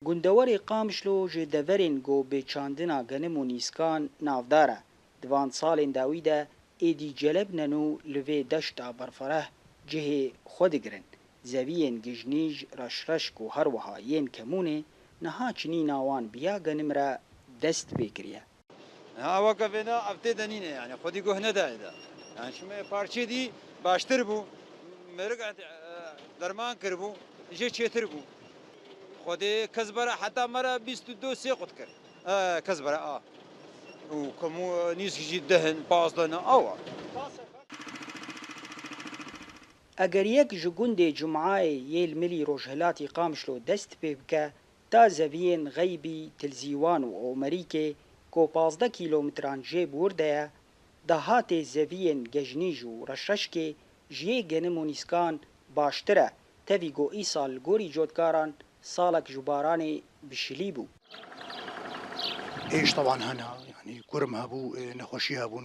گندەوەری قامشلۆ ji deverên gobêçandina genim û nîskan navdar e. Di van salên dawî de êdî celebnen û li vê deşta berfireh cihê xwe digirin. Zeviyên gijnîj, reşreşk û her wiha yên kemunê niha çinîna wan biya genim re dest pê kiriye. Awaka vêna ev tê de nîne yani xwedî guh nedaye de. Yani şime parçê dî baştir bû, merik derman kiribû, jê çêtir bû. Xwedê kezbera heta me re 22 sê qut kir. Kezbera a. û kemû nîsk jî dehin, pazdana awa. Eger yek ji gundê Cumayê yê li milî Rojhilatê Qamişlo dest pê bike, ta zeviyên Xeybî, Tilzîwan û Omerîkê ku 15 kîlometran jê bûr de ye, dahatê zeviyên gejnîj û reşreşkê ji yê genim û nîskan baştir e. Tevî got îsal li gorî cotkaran salek ji baranê bişilî bû. ايش طبعا هنا يعني كرم هابو نخوشي هابون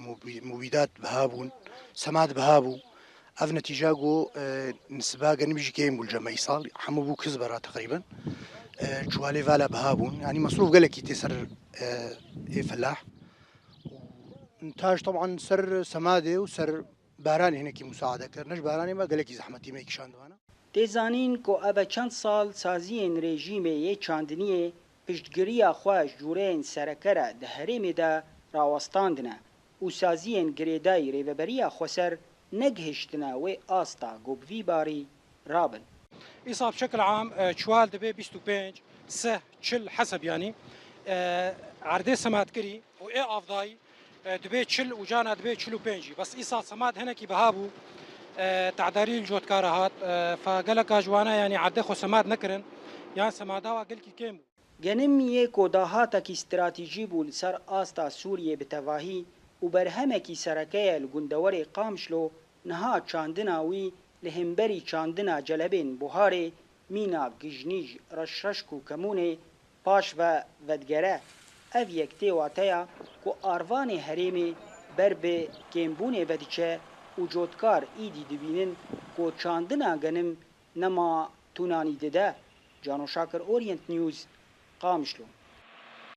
مبيدات بهابون سماد بهابو اف نتيجاغو نسبة نمجي كيم بالجمع يصال حمو بو كزبرة تقريبا شوالي فالا بهابون يعني مصروف قالك يتسر فلاح انتاج طبعا سر سمادي وسر باراني هناك مساعدة كرنش باراني ما قالك زحمتي ما يكشان دوانا Têzanîn ku ev çend sal saziyên rejîmê yê çandiniyê piştgiriya xwe ji cûreyên serekere di herêmê de rawestandine û saziyên girêdayî rêveberiya Xweser negihîştine wê asta ku bi vî barî rabin. إيصا بشكل عام شوال دبي 25 سه تشل حسب يعني عردي سماد كري وإيه أفضاي دبي تشل وجانا دبي تشلو بينجي بس إيصا سماد هنا كي بهابو تعداري الجوت كارهات فقالك جوانا يعني عدي خو سماد نكرن يعني سمادا وقال كي كيمو Genim yê ku dahatekî stratîjî bû li ser asta Sûriyê bi tevahî û berhemekî serekeye li gundewerê Qamişlo niha çandina wî li hemberî çandina celebên Buharê, mîna gijnîj, reşreşk û kemunê paş ve vedgere. Ev yek tê wateya ku arvanê herêmê ber bi kêmbûnê vediçe û cotkar îdî dibînin ku çandina genim nema tunanî dide. Cano Şakir, Orient News, Qamişlo.